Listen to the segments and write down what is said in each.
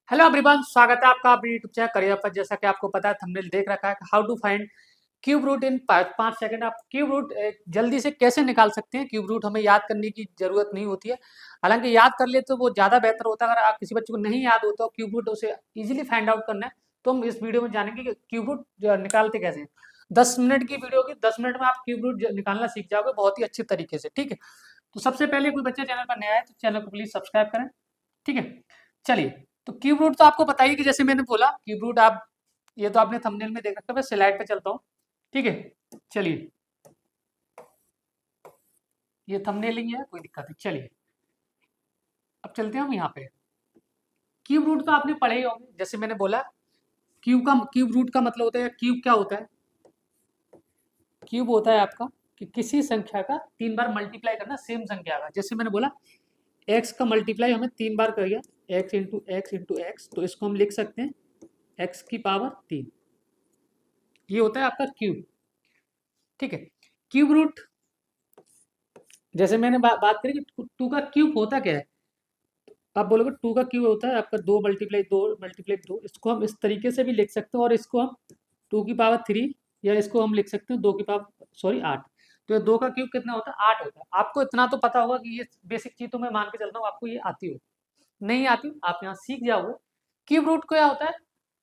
Hello everyone, स्वागत है आपका अपने यूट्यूब चैनल करियर पर। जैसा कि आपको पता है, थंबनेल देख रखा है, how to find cube root in 5 second. आप क्यूब रूट जल्दी से कैसे निकाल सकते हैं। क्यूब रूट हमें याद करने की जरूरत नहीं होती है, हालांकि याद कर ले तो वो ज़्यादा बेहतर होता है। अगर आप किसी बच्चे को नहीं याद होता क्यूब रूट, उसे इजीली फाइंड आउट करना है, तो हम इस वीडियो में जानेंगे कि क्यूब रूट निकालते कैसे हैं। 10 मिनट की वीडियो होगी, 10 मिनट में आप क्यूब रूट निकालना सीख जाओगे बहुत ही अच्छे तरीके से। ठीक है, तो सबसे पहले कोई बच्चा चैनल पर नया है तो चैनल को प्लीज सब्सक्राइब करें। ठीक है, चलिए। तो क्यूब रूट तो आपको बताइए कि जैसे मैंने बोला क्यूब रूट आप, ये तो आपने थंबनेल में देख रखा है। मैं स्लाइड पे चलता हूँ। ठीक है, चलिए, ये थंबनेल ही है, कोई दिक्कत नहीं। चलिए, अब चलते हैं हम यहाँ पे। क्यूब रूट तो आपने पढ़े ही होंगे। जैसे मैंने बोला, क्यूब रूट का मतलब होता है, क्यूब क्या होता है। क्यूब होता है आपका कि किसी संख्या का 3 बार मल्टीप्लाई करना सेम संख्या का। जैसे मैंने बोला, एक्स का मल्टीप्लाई हमें 3 बार करिए, x into x into x, तो इसको हम लिख सकते हैं एक्स की पावर 3। ये होता है आपका क्यूब। ठीक है, क्यूब रूट जैसे मैंने बात करी कि टू का क्यूब होता क्या है। आप बोलोगे टू का क्यूब होता है आपका 2 × 2 × 2। इसको हम इस तरीके से भी लिख सकते हैं, और इसको हम 2 की पावर 3, या इसको हम लिख सकते हैं 2 की पावर 8। तो ये 2 का क्यूब कितना होता है, 8 होता है। आपको इतना तो पता होगा कि ये बेसिक चीज तो मैं मान के चलता हूँ आपको ये आती हो। नहीं आती आप यहाँ सीख जाओगे। क्यूब रूट क्या होता है।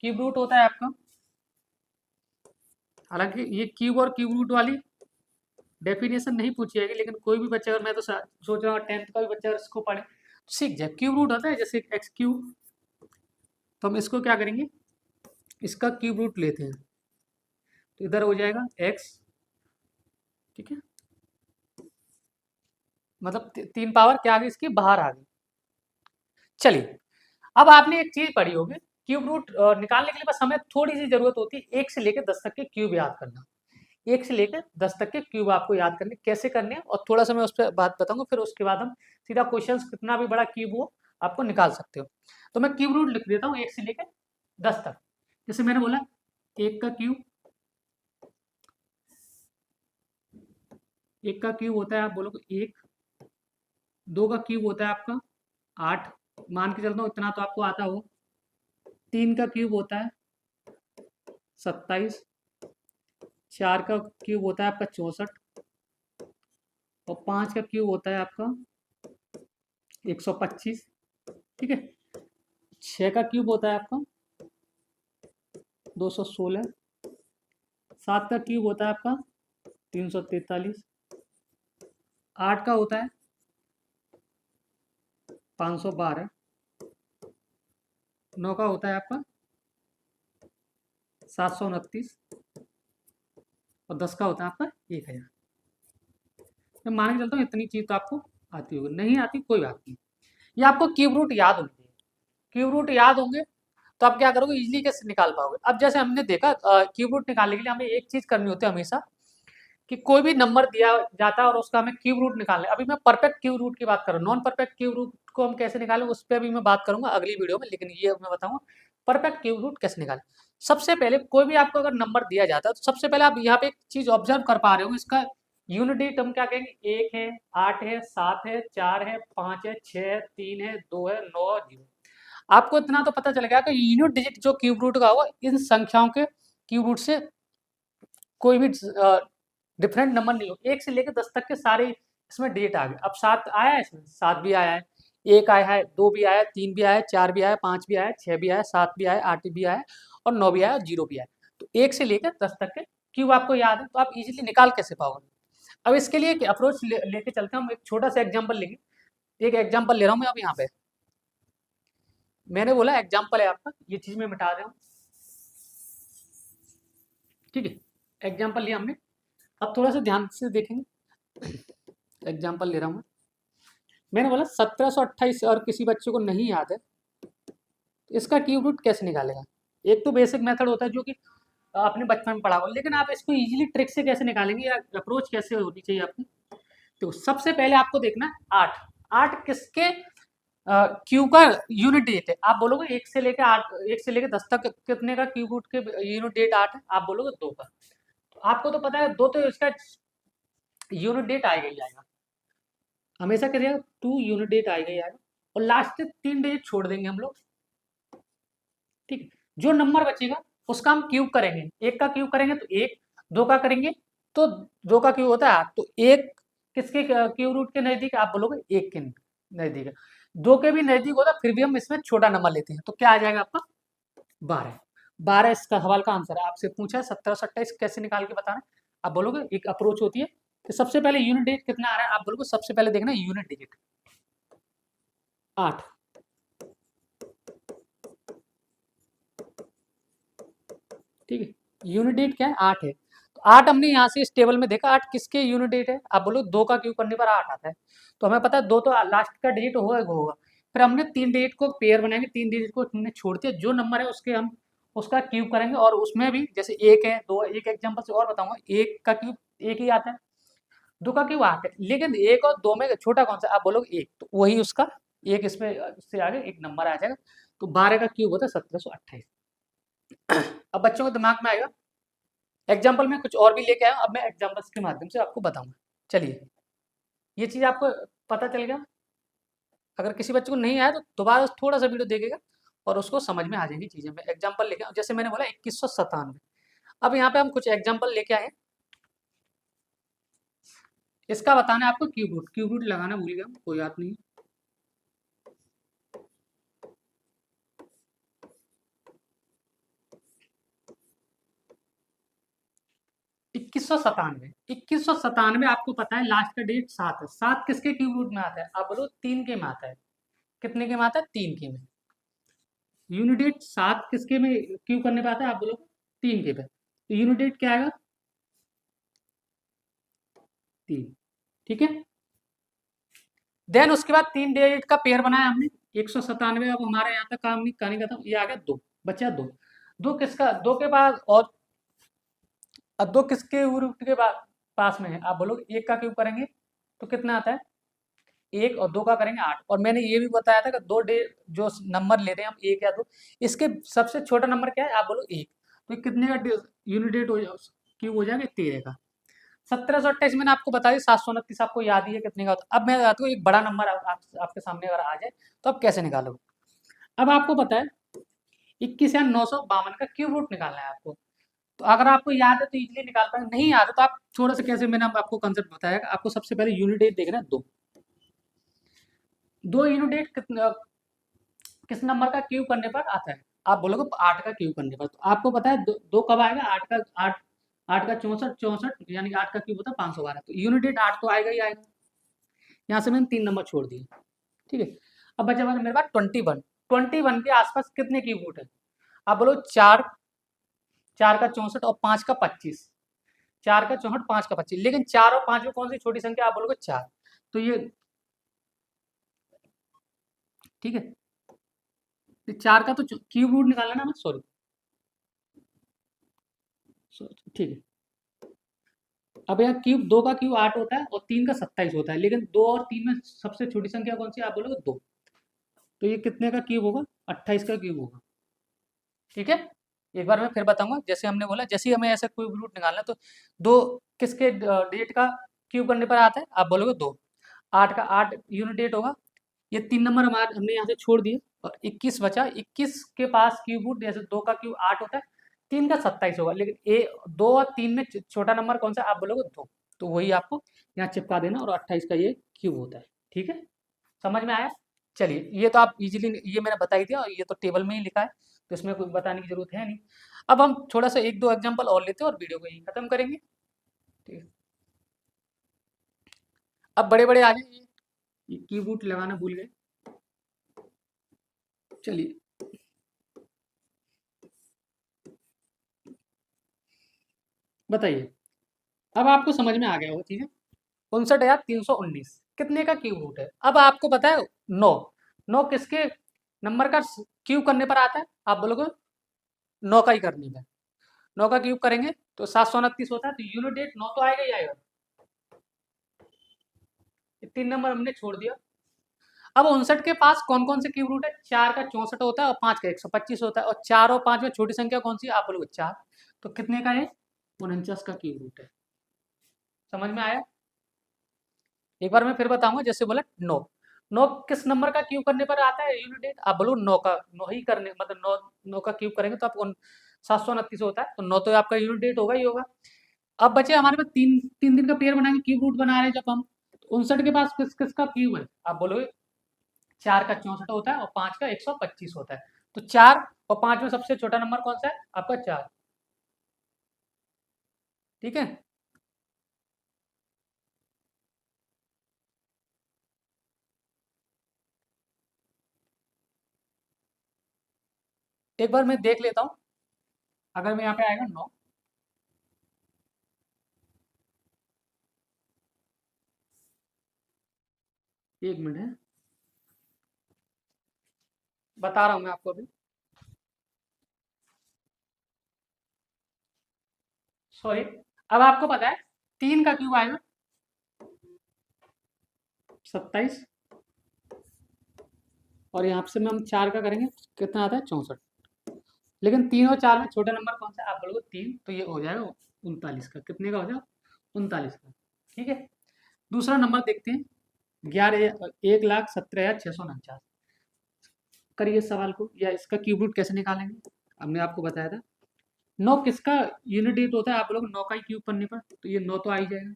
क्यूब रूट होता है आपका, हालांकि ये क्यूब और क्यूब रूट वाली डेफिनेशन नहीं पूछी जाएगी, लेकिन कोई भी बच्चा, अगर मैं तो सोच रहा हूँ 10th का भी बच्चा अगर इसको पढ़े तो सीख जाए। क्यूब रूट होता है जैसे एक्स क्यूब, तो हम इसको क्या करेंगे, इसका क्यूब रूट लेते हैं, तो इधर हो जाएगा एक्स। ठीक है, मतलब 3 पावर क्या आ गई, इसकी बाहर आ गई। चलिए, अब आपने एक चीज पढ़ी होगी, क्यूब रूट निकालने के लिए बस हमें थोड़ी सी जरूरत होती है 1 से लेकर 10 तक के क्यूब याद करना। 1 से लेकर 10 तक के क्यूब आपको याद करने कैसे करने हैं, और थोड़ा सा मैं उस पर बात बताऊंगा। फिर उसके बाद हम सीधा क्वेश्चन, कितना भी बड़ा क्यूब हो आपको निकाल सकते हो। तो मैं क्यूब रूट लिख देता हूँ 1 से लेकर 10 तक। जैसे मैंने बोला, 1 का क्यूब, 1 का क्यूब होता है, आप बोलोगे 1। 2 का क्यूब होता है आपका 8, मान के चलता हूँ इतना तो आपको आता हो। 3 का क्यूब होता है 27। 4 का क्यूब होता है आपका 64, और 5 का क्यूब होता है आपका 125। ठीक है, 6 का क्यूब होता है आपका 216। 7 का क्यूब होता है आपका 343। 8 का होता है 512। 9 का होता है आपका 729, और 10 का होता है आपका 1000। मैं मान के चलता हूँ इतनी चीज तो आपको आती होगी, नहीं आती कोई बात नहीं। ये आपको क्यूब रूट याद होंगे। क्यूब रूट याद होंगे तो आप क्या करोगे, इजीली कैसे निकाल पाओगे। अब जैसे हमने देखा, क्यूब रूट निकालने के लिए हमें एक चीज करनी होती है हमेशा, कि कोई भी नंबर दिया जाता है और उसका हमें क्यूब रूट निकालना है। अभी मैं परफेक्ट क्यूब रूट की बात कर रहा हूँ, नॉन परफेक्ट क्यूब रूट को हम कैसे निकालें उस पर अभी मैं बात करूंगा अगली वीडियो में, लेकिन ये मैं बताऊंगा परफेक्ट क्यूब रूट कैसे निकालें। सबसे पहले कोई भी आपको अगर नंबर दिया जाता है, तो सबसे पहले आप यहाँ पे एक चीज ऑब्जर्व कर पा रहे हो, इसका यूनिट हम क्या कहेंगे, 1 है, 8 है, 7 है, 4 है, 5 है, 6 है, 3 है, 2 है, 9 है, 0। आपको इतना तो पता चल गया कि यूनिट डिजिट जो क्यूब रूट का होगा, इन संख्याओं के क्यूब रूट से कोई भी डिफरेंट नंबर नहीं हो। 1 से लेकर 10 तक के सारे इसमें डिजिट आ गए। अब 7 आया है, इसमें 7 भी आया है, 1 आया है, 2 भी आया है, 3 भी आया है, 4 भी आया है, 5 भी आया है, 6 भी आया है, 7 भी आया है, 8 भी आया है, और 9 भी आया है, और 0 भी आया है। तो 1 से लेकर 10 तक के क्यूब आपको याद है, तो आप इजीली निकाल कैसे पाओगे। अब इसके लिए एक अप्रोच लेके चलते हैं हम, एक छोटा सा एग्जाम्पल लेंगे। एक एग्जाम्पल ले रहा हूँ मैं अब यहाँ पे। मैंने बोला एग्जाम्पल है आपका, ये चीज मैं मिटा रहा हूँ। ठीक है, एग्जाम्पल लिया हमने। अब थोड़ा सा ध्यान से देखेंगे, एग्जाम्पल ले रहा हूँ मैं। मैंने बोला 1728 और किसी बच्चे को नहीं याद है, तो इसका क्यूब रूट कैसे निकालेगा। एक तो बेसिक मेथड होता है जो कि आपने बचपन में पढ़ा होगा, लेकिन आप इसको इजीली ट्रिक से कैसे निकालेंगे, या अप्रोच कैसे होनी चाहिए आपकी। तो सबसे पहले आपको देखना है 8। 8 किसके क्यूब का यूनिट डिजिट है। आप बोलोगे 1 से लेकर 10 तक कितने का क्यूब रूट के यूनिट डिजिट 8 है, आप बोलोगे 2 का। तो आपको तो पता है 2, तो इसका यूनिट डिजिट आएगा ही आएगा, हमेशा करिएगा 2 यूनिट डिजिट आएगा ही आएगा, और लास्ट 3 डिजिट छोड़ देंगे हम लोग। ठीक है, जो नंबर बचेगा उसका हम क्यूब करेंगे, एक का क्यूब करेंगे तो एक, दो का करेंगे तो दो का क्यूब होता है 8, तो एक किसके क्यूब रूट के नजदीक है? आप बोलोगे एक के नजदीक है। दो के भी नजदीक होता फिर भी हम इसमें छोटा नंबर लेते हैं, तो क्या आ जाएगा आपका 12। 12 इसका सवाल का आंसर है। आपसे पूछा है 1728 कैसे निकाल के बताना है? आप बोलोगे एक अप्रोच होती है कि सबसे पहले यूनिट डिजिट कितना आ रहा है, आप बोलोगे सबसे पहले देखना यूनिट डिजिट 8, ठीक है, यूनिट डिजिट क्या है 8 है, तो 8 हमने यहाँ से इस टेबल में देखा 8 किसके यूनिट डिजिट है? आप बोलो दो का क्यूब करने पर 8 आता है, तो हमें पता है दो तो लास्ट का डिजिट होगा। फिर हमने तीन डिजिट को पेयर बनाएंगे, तीन डिजिट को हमने छोड़ दिया, जो नंबर है उसके हम उसका क्यूब करेंगे, और उसमें भी जैसे एक है दो, एक एग्जाम्पल से और बताऊंगा, एक का क्यूब एक ही आता है, दो का क्यूब 8 है, लेकिन एक और दो में छोटा कौन सा? आप बोलोगे एक, तो वही उसका एक इसमें से आगे एक नंबर आ जाएगा, तो 12 का क्यूब होता है 1728। अब बच्चों को दिमाग में आएगा, एग्जाम्पल में कुछ और भी लेके आया हूं, अब मैं एग्जाम्पल्स के माध्यम से आपको बताऊंगा। चलिए, ये चीज आपको पता चल गया। अगर किसी बच्चे को नहीं आया तो दोबारा थोड़ा सा वीडियो देखेगा और उसको समझ में आ जाएगी चीजें। मैं एग्जाम्पल लेके जैसे मैंने बोला 2197, अब यहाँ पे हम कुछ एग्जाम्पल लेके आए हैं, इसका बताना है आपको क्यूब रूट। क्यूब रूट लगाना भूल गया, कोई बात नहीं। 2197, 2197 आपको पता है लास्ट का डेट 7 है, 7 किसके क्यूब रूट में आता है? आप बोलो 3 के में आता है। कितने के में आता है? 3 के में। यूनिट डेट 7 किसके में क्यूब करने पे आता है? आप बोलो 3 के पे, तो यूनिट डेट क्या आएगा? 3, ठीक है। देन उसके बाद तीन डिजिट का पेयर बनाया हमने 197। अब हमारे यहाँ तक काम नहीं, कहानी खत्म, ये आ गया दो, बचा दो। दो किसका? दो के पास, और अब दो किसके रूट के पास में है? आप बोलो एक का क्यूब करेंगे तो कितना आता है? एक, और दो का करेंगे 8। और मैंने ये भी बताया था कि दो डे जो नंबर ले रहे हैं हम एक या दो, इसके सबसे छोटा नंबर क्या है? आप बोलो एक, तो कितने का यूनिट डेट हो जाएगा? क्यूब हो जाएगा 13 का। 1728 मैंने आपको बता दी, 729 आपको याद ही है कितने का होता है। अब मैं बताता हूँ एक बड़ा नंबर आपके सामने अगर आ जाए तो आप कैसे निकालोगे। अब आपको पता है 21,952 का क्यूब रूट निकालना है आपको, तो अगर आपको याद है तो इजीली निकाल पाएंगे, नहीं याद है तो आप थोड़ा सा कैसे, मैंने आपको कंसेप्ट बताया, आपको सबसे पहले यूनिट डेट देखना है दो। दो यूनिट डेट किस नंबर का क्यूब करने पर आता है? आप बोलोगे 8 का क्यूब करने पर, तो आपको पता है दो कब आएगा? 8 का 64, 64 यानी कि 8 का क्यूब होता है 512, तो यूनिट डेट 8 तो आएगा ही आएगा। यहाँ से मैंने 3 नंबर छोड़ दिए, ठीक है। अब बचा मेरे पास 21। 21 के आसपास कितने क्यूब रूट है? आप बोलो 4, 4 का 64 और 5 का 25, 4 का 64, 5 का 25, लेकिन 4 और 5 में कौन सी छोटी संख्या? आप बोलोगे 4, तो ये ठीक है, 4 का तो क्यूब रूट निकालना ना, सॉरी, ठीक है। अब यहाँ क्यूब, दो का क्यूब 8 होता है और 3 का 27 होता है, लेकिन दो और 3 में सबसे छोटी संख्या कौन सी है? आप बोलोगे दो, तो ये कितने का क्यूब होगा? 28 का क्यूब होगा, ठीक है। एक बार मैं फिर बताऊंगा, जैसे हमने बोला, जैसे ही हमें ऐसा क्यूब रूट निकालना है तो दो किसके डिजिट का क्यूब करने पर आता है? आप बोलोगे दो, 8 का 8 यूनिट डेट होगा। ये 3 नंबर हमारे हमने यहाँ से छोड़ दिए और 21 बचा। 21 के पास क्यूब रूट, जैसे दो का क्यूब 8 होता है, 3 का 27 होगा, लेकिन दो और 3 में छोटा नंबर कौन सा? आप बोलोगे दो, तो वही आपको यहाँ चिपका देना, और 28 का ये क्यूब होता है, ठीक है। समझ में आया? चलिए, ये तो आप इजीली, ये मैंने बता ही दिया, और ये तो टेबल में ही लिखा है, तो इसमें कोई बताने की जरूरत है नहीं। अब हम थोड़ा सा एक दो एग्जाम्पल और लेते हैं और वीडियो को यहीं खत्म करेंगे, ठीक है। अब बड़े बड़े आ जाइए, ये कीबोर्ड लगाना भूल गए। चलिए, बताइए, अब आपको समझ में आ गया होगा चीजें। 59,319 कितने का क्यूब रूट है? अब आपको पता है 9, 9 किसके नंबर का क्यूब करने पर आता है? आप बोलोगे 9 का ही करने का, 9 का क्यूब करेंगे तो 729 होता है, तो यूनिट डेट 9 तो आएगा ही आएगा। 3 नंबर हमने छोड़ दिया। अब 59 के पास कौन कौन से क्यूब रूट है? 4 का 64 होता है और 5 का 125 होता है, और 4 और 5 में छोटी संख्या कौन सी है? आप बोलोगे 4, तो कितने का है? 49 का क्यूब रूट है। समझ में आया? एक बार मैं फिर बताऊंगा, जैसे बोला 9, नौ किस नंबर का क्यूब करने पर आता है यूनिट एट? आप बोलो नौ का, नौ ही करने मतलब नौ, नौ का क्यूब करेंगे तो आपको 729 होता है, तो नौ तो आपका यूनिट एट होगा ही होगा। अब बचे हमारे पास तीन तीन दिन का पेयर बनाएंगे, क्यूब रूट बना रहे हैं जब हम, 59 के पास किस किसका क्यूब है? आप बोलोगे 4 का 64 होता है और 5 का 125 होता है। तो 4 और 5 में सबसे छोटा नंबर कौन सा है? आपका 4। ठीक है, एक बार मैं देख लेता हूँ, अगर मैं यहाँ पे आएगा 9, एक मिनट है, बता रहा हूँ मैं आपको अभी। सॉरी, अब आपको पता है 3 का क्यूब आएगा 27, और यहाँ से में हम 4 का करेंगे, कितना आता है 64। लेकिन 3 और 4 में छोटा नंबर कौन सा है? आप बोलोगे 3, तो ये हो जाएगा 39 का। कितने का हो जाएगा? 39 का। ठीक है, दूसरा नंबर देखते हैं, 1,17,649। करिए सवाल को, या इसका क्यूब रूट कैसे निकालेंगे? हमने आपको बताया था, 9 किसका यूनिट एट होता है? आप लोग 9 का ही क्यूब करने पर, तो ये 9 तो आ ही जाएगा।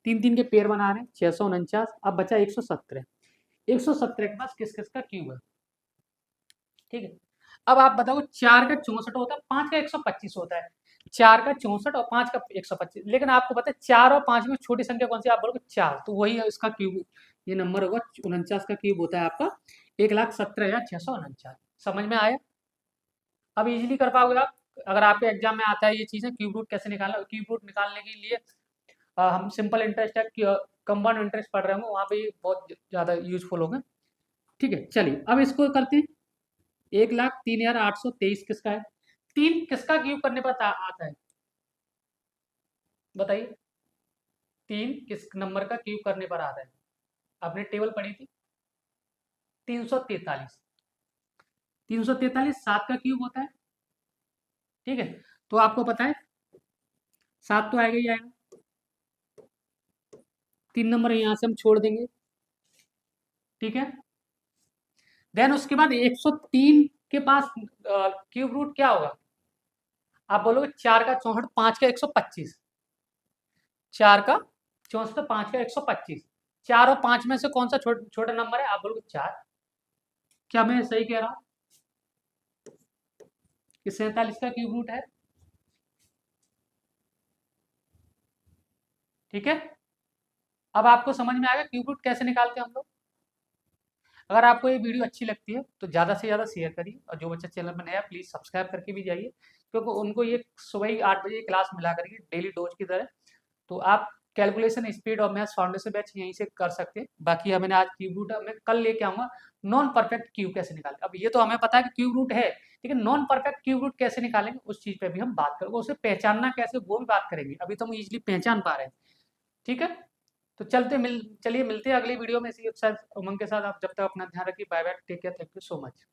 तीन तीन के पेयर बना रहे हैं, 649। अब बचा 117, 117 के पास किस किस का क्यूब है? ठीक है, अब आप बताओ 4 का 64 होता है, 5 का 125 होता है। 4 का 64 और 5 का 125, लेकिन आपको पता है 4 और 5 में छोटी संख्या कौन सी? आप बोलोगे 4, तो वही है इसका क्यूब, ये नंबर होगा 49 का क्यूब होता है आपका 1,17,649। समझ में आया? अब इजीली कर पाओगे आप, अगर आपके एग्जाम में आता है ये चीजें, क्यूब रूट कैसे निकालना। क्यूब रूट निकालने के लिए हम सिंपल इंटरेस्ट है, कंपाउंड इंटरेस्ट पढ़ रहे होंगे, वहाँ पे ये बहुत ज़्यादा यूजफुल होगा। ठीक है, चलिए अब इसको करते हैं। 1,03,823 किसका है? 3 किसका क्यूब करने पर आता है? बताइए, 3 किस नंबर का क्यूब करने पर आता है? आपने टेबल पढ़ी थी, 343। 343 7 का क्यूब होता है। ठीक है, तो आपको पता है 7 तो आएगा ही आएगा, 3 नंबर यहाँ से हम छोड़ देंगे। ठीक है, देन उसके बाद 103 के पास क्यूब रूट क्या होगा? आप बोलोगे 4 का 64, 5 का 125। 4 का 64, 5 का 125। 4 और 5 में से कौन सा छोटा नंबर है? आप बोलोगे 4। क्या मैं सही कह रहा हूँ कि 47 का क्यूब रूट है? ठीक है, अब आपको समझ में आएगा क्यूब रूट कैसे निकालते हैं हम लोग। अगर आपको ये वीडियो अच्छी लगती है तो ज़्यादा से ज़्यादा शेयर करिए, और जो बच्चा चैनल पर नया प्लीज़ सब्सक्राइब करके भी जाइए, क्योंकि उनको ये सुबह ही 8 बजे क्लास मिला करेगी डेली डोज की तरह। तो आप कैलकुलेशन स्पीड और मैथ्स फाउंडेशन बैच यहीं से कर सकते हैं। बाकी मैंने आज क्यूब रूट मैं कल लेके आऊँगा, नॉन परफेक्ट क्यूब कैसे निकालें। अब ये तो हमें पता है कि क्यूब रूट है, लेकिन नॉन परफेक्ट क्यूब रूट कैसे निकालेंगे उस चीज़ पे भी हम बात करेंगे, उसे पहचानना कैसे वो भी बात करेंगे। अभी तो हम इजीली पहचान पा रहे हैं। ठीक है, तो चलिए मिलते हैं अगली वीडियो में इसी के साथ, उमंग के साथ। आप जब तक अपना ध्यान रखिए, bye bye, take care, thank you so much.